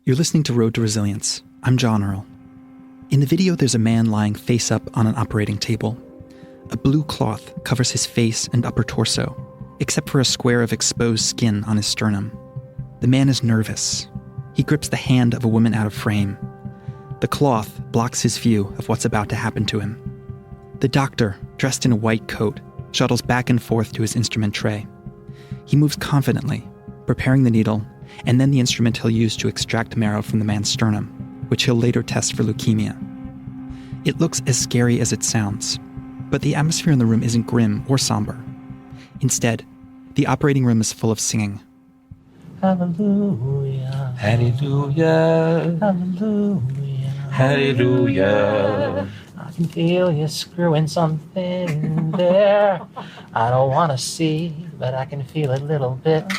You're listening to Road to Resilience. I'm John Earl. In the video, there's a man lying face up on an operating table. A blue cloth covers his face and upper torso, except for a square of exposed skin on his sternum. The man is nervous. He grips the hand of a woman out of frame. The cloth blocks his view of what's about to happen to him. The doctor, dressed in a white coat, shuttles back and forth to his instrument tray. He moves confidently, preparing the needle, and then the instrument he'll use to extract marrow from the man's sternum, which he'll later test for leukemia. It looks as scary as it sounds, but the atmosphere in the room isn't grim or somber. Instead, the operating room is full of singing. Hallelujah, hallelujah, hallelujah, hallelujah. I can feel you screwing something there. I don't want to see, but I can feel a little bit.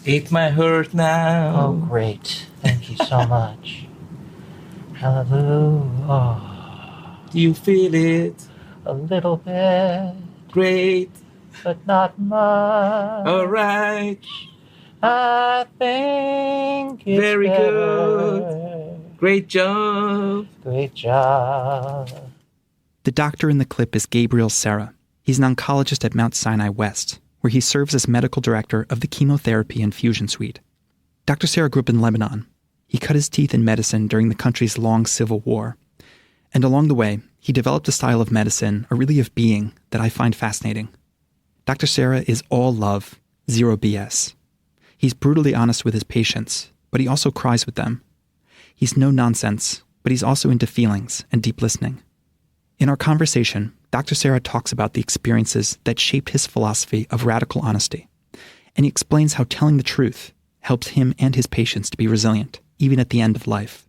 It might hurt now. Oh, great. Thank you so much. Hallelujah. Oh. Do you feel it? A little bit. Great. But not much. All right. I think it's very better. Good. Great job. Great job. The doctor in the clip is Gabriel Serra. He's an oncologist at Mount Sinai West, where he serves as medical director of the chemotherapy infusion suite. Dr. Serra grew up in Lebanon. He cut his teeth in medicine during the country's long civil war. And along the way, he developed a style of medicine, or really of being, that I find fascinating. Dr. Serra is all love, zero BS. He's brutally honest with his patients, but he also cries with them. He's no nonsense, but he's also into feelings and deep listening. In our conversation, Dr. Serra talks about the experiences that shaped his philosophy of radical honesty, and he explains how telling the truth helps him and his patients to be resilient, even at the end of life.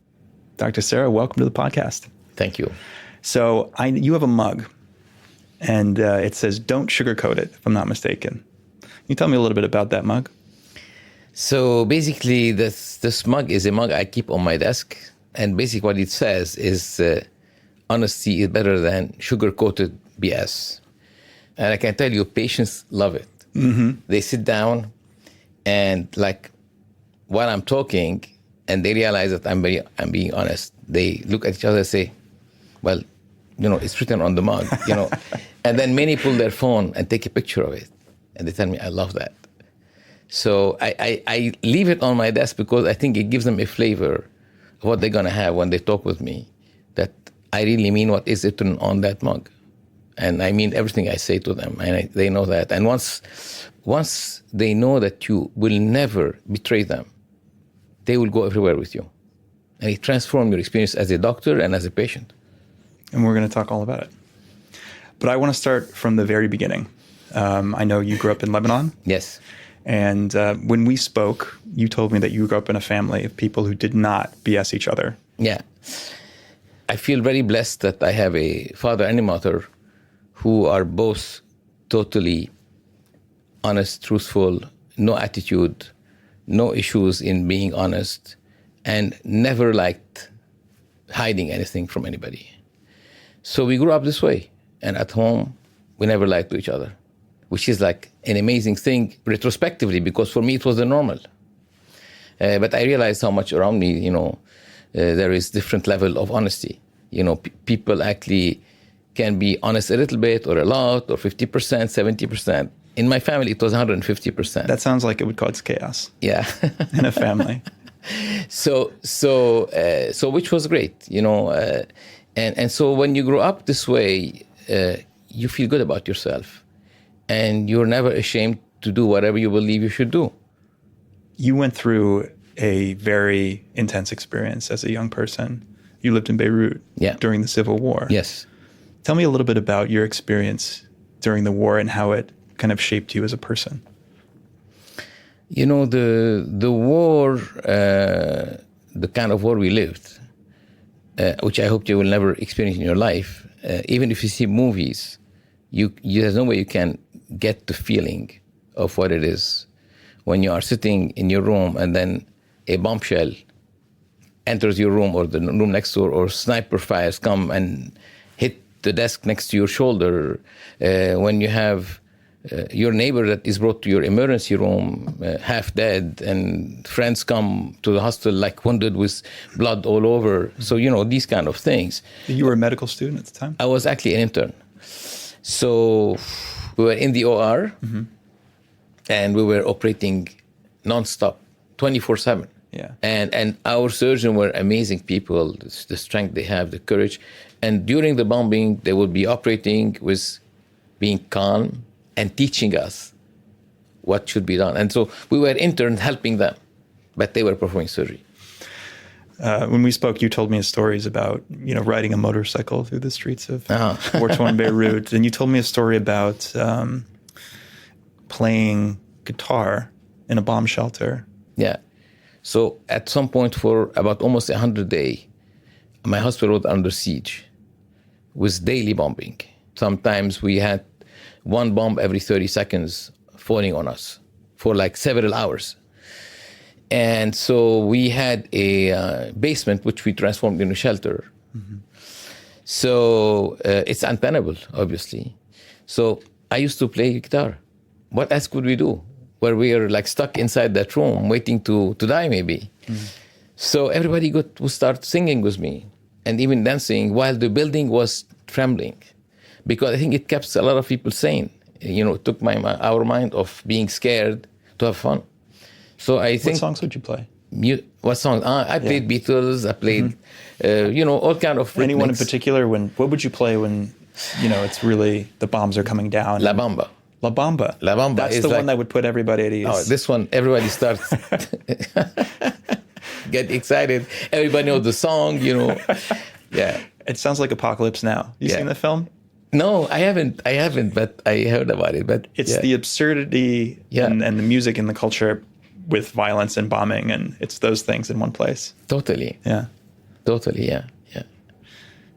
Dr. Serra, welcome to the podcast. Thank you. So you have a mug, and it says, "Don't sugarcoat it," if I'm not mistaken. Can you tell me a little bit about that mug? So basically, this mug is a mug I keep on my desk, and basically what it says is honesty is better than sugar-coated BS. And I can tell you, patients love it. Mm-hmm. They sit down and while I'm talking, and they realize that I'm being honest, they look at each other and say, well, it's written on the mug, And then many pull their phone and take a picture of it. And they tell me, I love that. So I leave it on my desk because I think it gives them a flavor of what they're going to have when they talk with me, that I really mean what is written on that mug. And I mean everything I say to them, and they know that. And once they know that you will never betray them, they will go everywhere with you. And it transforms your experience as a doctor and as a patient. And we're going to talk all about it. But I want to start from the very beginning. I know you grew up in Lebanon. Yes. And when we spoke, you told me that you grew up in a family of people who did not BS each other. Yeah. I feel very blessed that I have a father and a mother who are both totally honest, truthful, no attitude, no issues in being honest, and never liked hiding anything from anybody. So we grew up this way. And at home, we never lied to each other, which is like an amazing thing retrospectively, because for me it was the normal. But I realized how much around me, there is different level of honesty. People actually can be honest a little bit or a lot or 50%, 70%. In my family, it was 150%. That sounds like it would cause chaos. Yeah. In a family. So which was great, and so when you grow up this way, you feel good about yourself, and you're never ashamed to do whatever you believe you should do. You went through a very intense experience as a young person. You lived in Beirut during the Civil War. Yes. Tell me a little bit about your experience during the war and how it kind of shaped you as a person. The war, the kind of war we lived, which I hope you will never experience in your life, even if you see movies, there's no way you can get the feeling of what it is when you are sitting in your room and then a bombshell enters your room or the room next door, or sniper fires come and hit the desk next to your shoulder, when you have your neighbor that is brought to your emergency room half dead, and friends come to the hospital like wounded with blood all over. So, these kind of things. You were a medical student at the time? I was actually an intern. So we were in the OR, and we were operating nonstop, 24/7. Yeah. And our surgeons were amazing people, the strength they have, the courage. And during the bombing, they would be operating with being calm and teaching us what should be done. And so we were interns helping them, but they were performing surgery. When we spoke, you told me stories about, riding a motorcycle through the streets of war-torn Beirut. And you told me a story about playing guitar in a bomb shelter. Yeah. So at some point for about almost 100 days, my hospital was under siege with daily bombing. Sometimes we had one bomb every 30 seconds falling on us for like several hours. And so we had a basement, which we transformed into a shelter. So it's untenable, obviously. So I used to play guitar. What else could we do? Where we are like stuck inside that room, waiting to die maybe. So everybody would start singing with me and even dancing while the building was trembling. Because I think it kept a lot of people sane. It took our mind off being scared to have fun. So I think. What songs would you play? What songs? I played Beatles. I played, all kind of. Anyone in rhythmics. particular? What would you play when, it's really the bombs are coming down? La Bamba. La Bamba. La Bamba. That's is the like, one that would put everybody at ease. Oh, this one, everybody starts get excited. Everybody knows the song. Yeah. It sounds like Apocalypse Now. You seen the film? No, I haven't, but I heard about it. But it's the absurdity and the music and the culture with violence and bombing, and it's those things in one place. Totally. Yeah. Totally, yeah.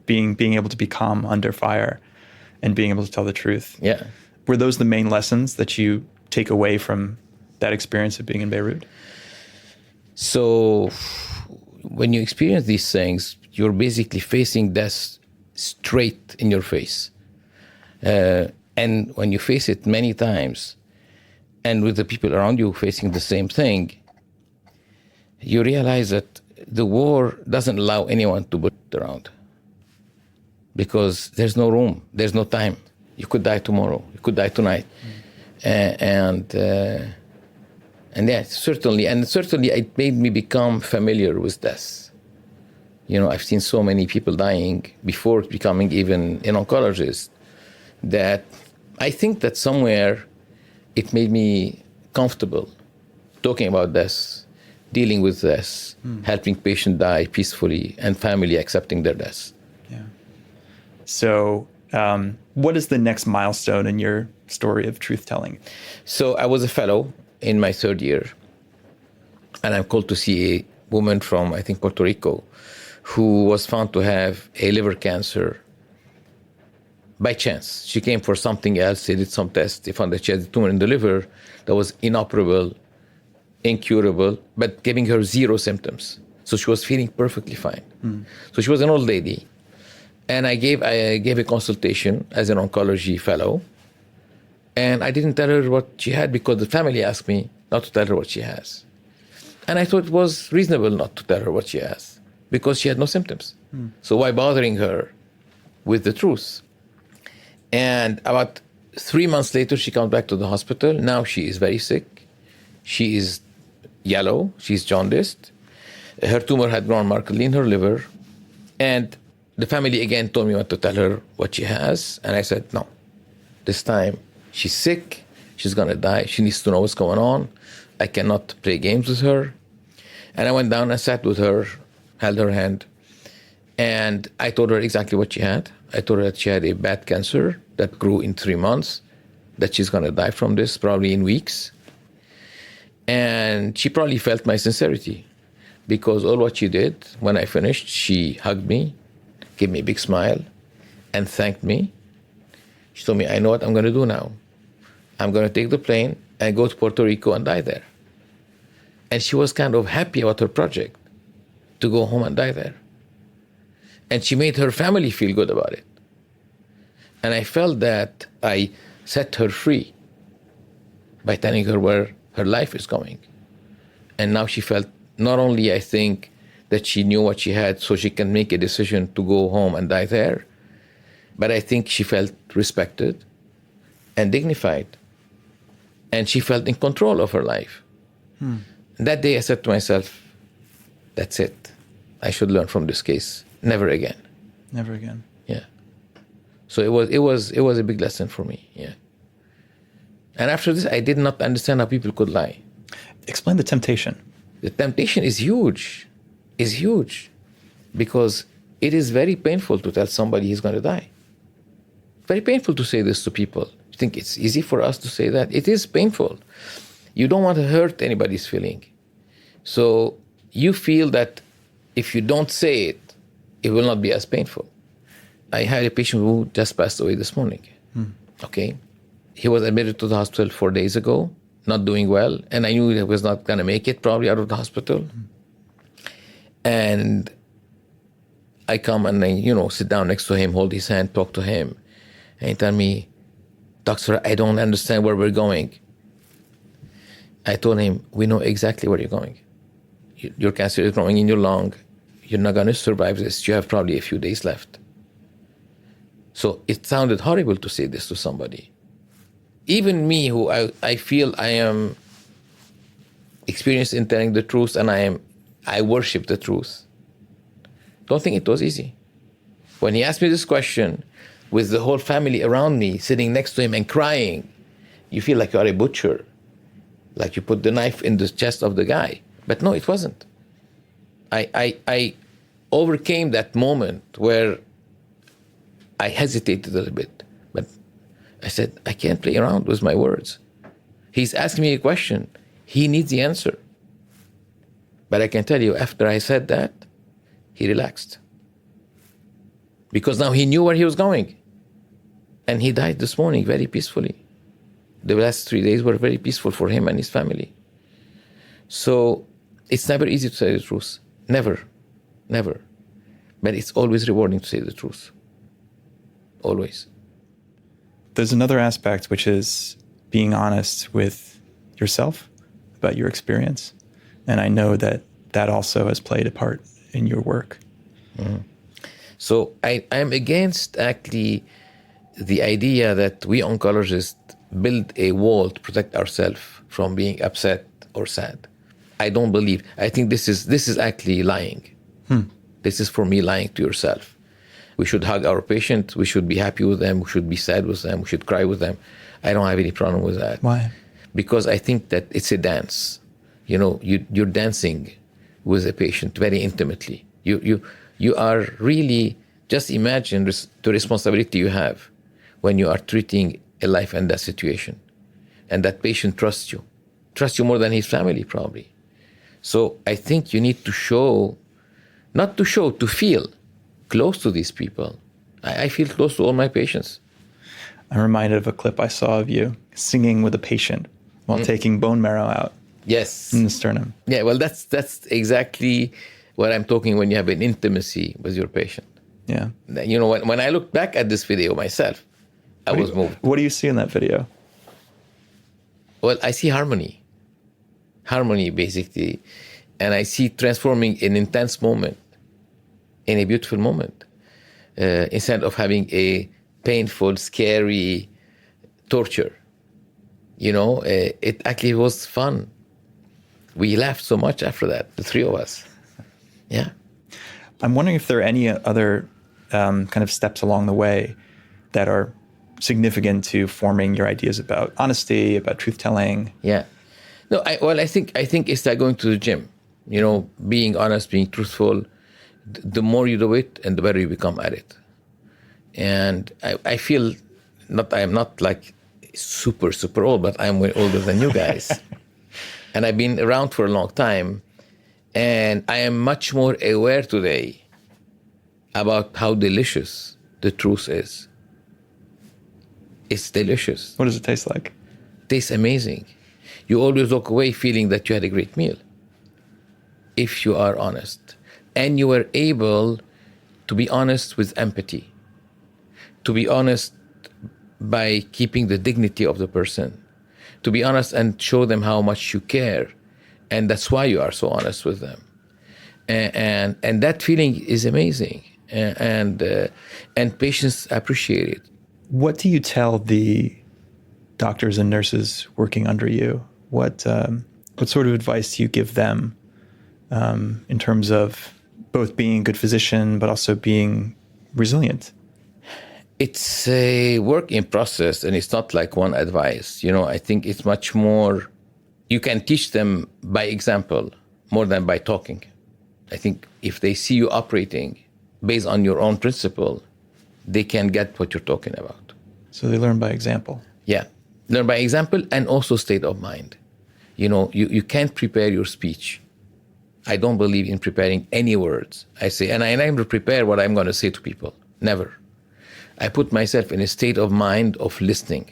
Being able to be calm under fire and being able to tell the truth. Yeah. Were those the main lessons that you take away from that experience of being in Beirut? So when you experience these things, you're basically facing death straight in your face. And when you face it many times, and with the people around you facing the same thing, you realize that the war doesn't allow anyone to put it around. Because there's no room, there's no time. You could die tomorrow, you could die tonight. And certainly it made me become familiar with death. I've seen so many people dying before becoming even an oncologist that I think that somewhere it made me comfortable talking about death, dealing with death, helping patients die peacefully, and family accepting their death. Yeah. So what is the next milestone in your story of truth-telling? So I was a fellow in my third year, and I'm called to see a woman from, I think, Puerto Rico, who was found to have a liver cancer by chance. She came for something else. They did some tests. They found that she had a tumor in the liver that was inoperable, incurable, but giving her zero symptoms. So she was feeling perfectly fine. So she was an old lady. And I gave a consultation as an oncology fellow. And I didn't tell her what she had because the family asked me not to tell her what she has. And I thought it was reasonable not to tell her what she has because she had no symptoms. So why bothering her with the truth? And about 3 months later, she comes back to the hospital. Now she is very sick. She is yellow. She's jaundiced. Her tumor had grown markedly in her liver. And the family again told me not to tell her what she has. And I said, no, this time she's sick. She's going to die. She needs to know what's going on. I cannot play games with her. And I went down and sat with her, held her hand. And I told her exactly what she had. I told her that she had a bad cancer that grew in 3 months, that she's going to die from this probably in weeks. And she probably felt my sincerity because all what she did, when I finished, she hugged me, gave me a big smile, and thanked me. She told me, I know what I'm going to do now. I'm going to take the plane and go to Puerto Rico and die there. And she was kind of happy about her project to go home and die there. And she made her family feel good about it. And I felt that I set her free by telling her where her life is going. And now she felt not only, I think, that she knew what she had so she can make a decision to go home and die there, but I think she felt respected and dignified. And she felt in control of her life. That day I said to myself, that's it. I should learn from this case. Never again. Never again. Yeah. So it was a big lesson for me. Yeah. And after this, I did not understand how people could lie. Explain the temptation. The temptation is huge, because it is very painful to tell somebody he's going to die. Very painful to say this to people. You think it's easy for us to say that? It is painful. You don't want to hurt anybody's feeling. So you feel that if you don't say it, it will not be as painful. I had a patient who just passed away this morning. Okay? He was admitted to the hospital 4 days ago, not doing well, and I knew he was not going to make it probably out of the hospital. And I come and I, sit down next to him, hold his hand, talk to him, and he told me, "Doctor, I don't understand where we're going." I told him, "We know exactly where you're going. Your cancer is growing in your lung. You're not going to survive this. You have probably a few days left." So it sounded horrible to say this to somebody. Even me, who I feel I am experienced in telling the truth, and I worship the truth, don't think it was easy. When he asked me this question, with the whole family around me sitting next to him and crying, you feel like you are a butcher, like you put the knife in the chest of the guy. But no, it wasn't. I overcame that moment where I hesitated a little bit, but I said, I can't play around with my words. He's asking me a question. He needs the answer. But I can tell you, after I said that, he relaxed. Because now he knew where he was going. And he died this morning very peacefully. The last 3 days were very peaceful for him and his family. So it's never easy to say the truth. Never. Never. But it's always rewarding to say the truth. Always. There's another aspect, which is being honest with yourself about your experience. And I know that also has played a part in your work. So I'm against actually the idea that we oncologists build a wall to protect ourselves from being upset or sad. I don't believe. I think this is actually lying. This is, for me, lying to yourself. We should hug our patient. We should be happy with them. We should be sad with them. We should cry with them. I don't have any problem with that. Why? Because I think that it's a dance. You're dancing with a patient very intimately. You are really, just imagine the responsibility you have when you are treating a life and death situation. And that patient trusts you more than his family probably. So I think you need to to feel close to these people. I feel close to all my patients. I'm reminded of a clip I saw of you singing with a patient while taking bone marrow out. Yes. In the sternum. Yeah, well, that's exactly what I'm talking when you have an intimacy with your patient. Yeah. When I look back at this video myself, I was moved. What do you see in that video? Well, I see harmony. Harmony, basically. And I see transforming an intense moment in a beautiful moment. Instead of having a painful, scary torture. It actually was fun. We laughed so much after that, the three of us. Yeah. I'm wondering if there are any other kind of steps along the way that are significant to forming your ideas about honesty, about truth-telling. Yeah. No, I think it's like going to the gym. Being honest, being truthful. The more you do it, and the better you become at it. And I feel I am not like super, super old, but I'm way older than you guys. And I've been around for a long time. And I am much more aware today about how delicious the truth is. It's delicious. What does it taste like? It tastes amazing. You always walk away feeling that you had a great meal. If you are honest. And you were able to be honest with empathy. To be honest by keeping the dignity of the person. to be honest and show them how much you care. And that's why you are so honest with them. And that feeling is amazing. And patients appreciate it. What do you tell the doctors and nurses working under you? What sort of advice do you give them in terms of both being a good physician, but also being resilient? It's a work in process, and it's not like one advice. I think it's much more, you can teach them by example more than by talking. I think if they see you operating based on your own principle, they can get what you're talking about. So they learn by example. Yeah, learn by example and also state of mind. You can't prepare your speech. I don't believe in preparing any words. I say, and I never prepare what I'm going to say to people. Never. I put myself in a state of mind of listening.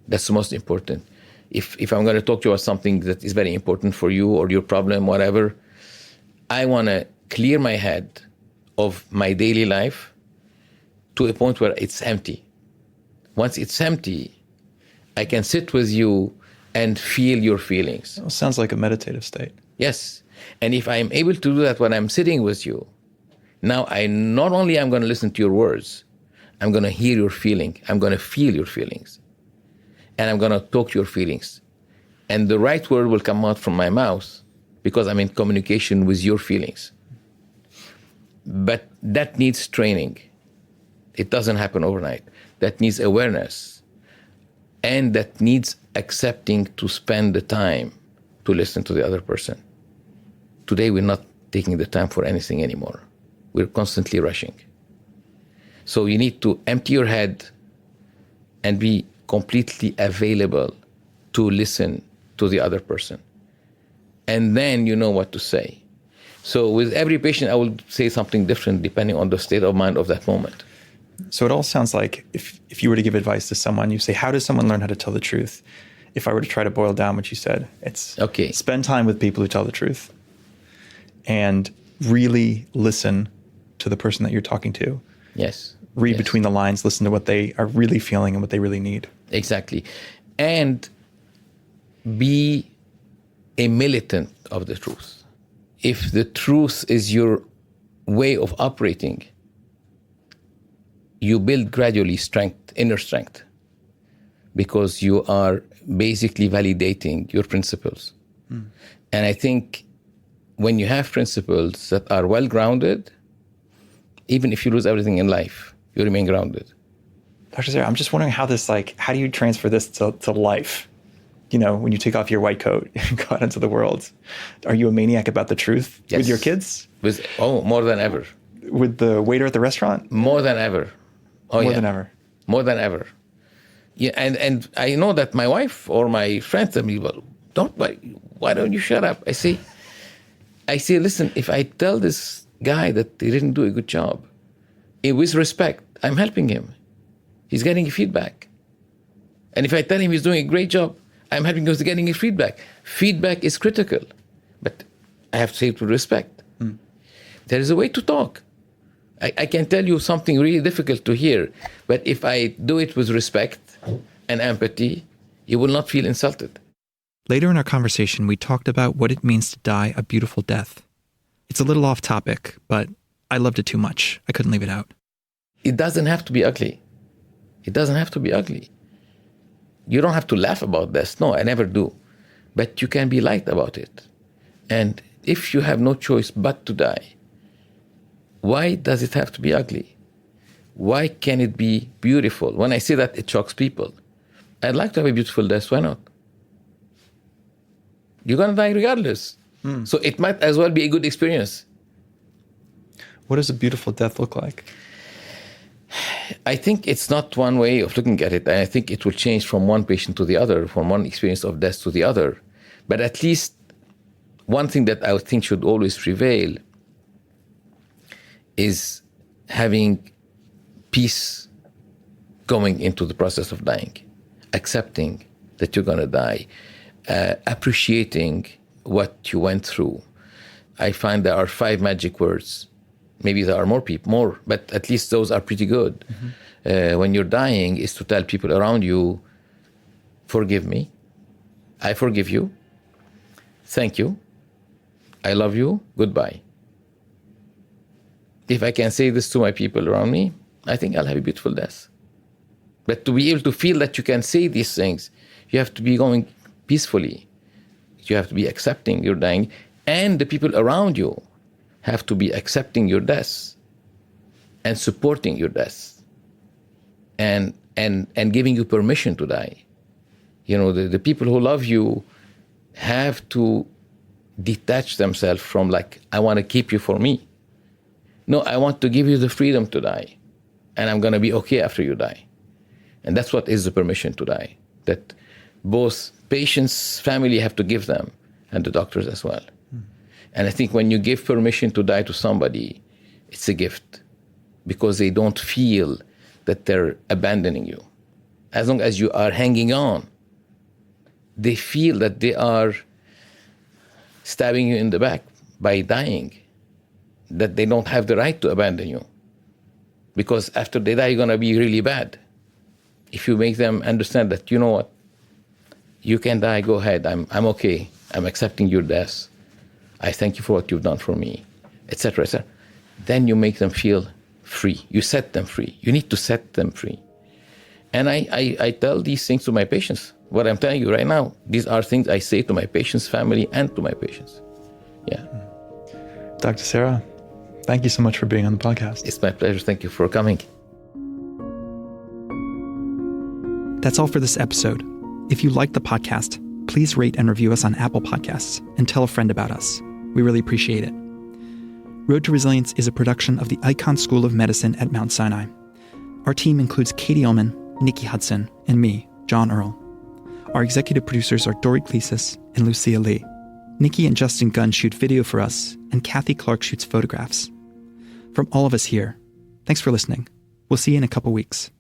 That's the most important. If I'm going to talk to you about something that is very important for you or your problem, whatever, I want to clear my head of my daily life to a point where it's empty. Once it's empty, I can sit with you and feel your feelings. Well, sounds like a meditative state. Yes. And if I'm able to do that when I'm sitting with you, now I'm going to listen to your words, I'm going to hear your feeling, I'm going to feel your feelings, and I'm going to talk to your feelings. And the right word will come out from my mouth because I'm in communication with your feelings. But that needs training. It doesn't happen overnight. That needs awareness. And that needs accepting to spend the time to listen to the other person. Today, we're not taking the time for anything anymore. We're constantly rushing. So you need to empty your head and be completely available to listen to the other person. And then you know what to say. So with every patient, I will say something different depending on the state of mind of that moment. So it all sounds like if you were to give advice to someone, you say, how does someone learn how to tell the truth? If I were to try to boil down what you said, it's spend time with people who tell the truth and really listen to the person that you're talking to. Yes. Read between the lines, listen to what they are really feeling and what they really need. Exactly. And be a militant of the truth. If the truth is your way of operating, you build gradually strength, inner strength, because you are basically validating your principles. And I think when you have principles that are well-grounded, even if you lose everything in life, you remain grounded. Dr. Sarah, I'm just wondering how do you transfer this to life? When you take off your white coat and go out into the world, are you a maniac about the truth with your kids? More than ever. With the waiter at the restaurant? More than ever. More than ever. More than ever. Yeah, and I know that my wife or my friends tell me, well, why don't you shut up? I say, listen, if I tell this guy that he didn't do a good job, with respect, I'm helping him. He's getting feedback. And if I tell him he's doing a great job, I'm helping him with getting his feedback. Feedback is critical, but I have to say it with respect. There is a way to talk. I can tell you something really difficult to hear, but if I do it with respect and empathy, you will not feel insulted. Later in our conversation, we talked about what it means to die a beautiful death. It's a little off topic, but I loved it too much. I couldn't leave it out. It doesn't have to be ugly. It doesn't have to be ugly. You don't have to laugh about this. No, I never do. But you can be light about it. And if you have no choice but to die, why does it have to be ugly? Why can it be beautiful? When I say that, it shocks people. I'd like to have a beautiful death. Why not? You're going to die regardless. So it might as well be a good experience. What does a beautiful death look like? I think it's not one way of looking at it. I think it will change from one patient to the other, from one experience of death to the other. But at least one thing that I would think should always prevail is having peace going into the process of dying, accepting that you're going to die, appreciating what you went through. I find there are 5 magic words. Maybe there are more, but at least those are pretty good. When you're dying, is to tell people around you, forgive me, I forgive you. Thank you. I love you. Goodbye. If I can say this to my people around me, I think I'll have a beautiful death. But to be able to feel that you can say these things, you have to be going peacefully. You have to be accepting your dying, and the people around you have to be accepting your death and supporting your death and giving you permission to die. You know, the people who love you have to detach themselves from like, I want to keep you for me. No, I want to give you the freedom to die, and I'm going to be okay after you die. And that's what is the permission to die, that both patients, family have to give them, and the doctors as well. And I think when you give permission to die to somebody, it's a gift, because they don't feel that they're abandoning you. As long as you are hanging on, they feel that they are stabbing you in the back by dying, that they don't have the right to abandon you. Because after they die, you're going to be really bad. If you make them understand that, you know what, you can die, go ahead, I'm okay, I'm accepting your death, I thank you for what you've done for me, etc., etc., then you make them feel free. You set them free. You need to set them free. And I tell these things to my patients. What I'm telling you right now, these are things I say to my patients' family and to my patients. Yeah. Dr. Sarah, thank you so much for being on the podcast. It's my pleasure. Thank you for coming. That's all for this episode. If you like the podcast, please rate and review us on Apple Podcasts and tell a friend about us. We really appreciate it. Road to Resilience is a production of the Icahn School of Medicine at Mount Sinai. Our team includes Katie Ullman, Nikki Hudson, and me, John Earl. Our executive producers are Dory Clesis and Lucia Lee. Nikki and Justin Gunn shoot video for us, and Kathy Clark shoots photographs. From all of us here, thanks for listening. We'll see you in a couple weeks.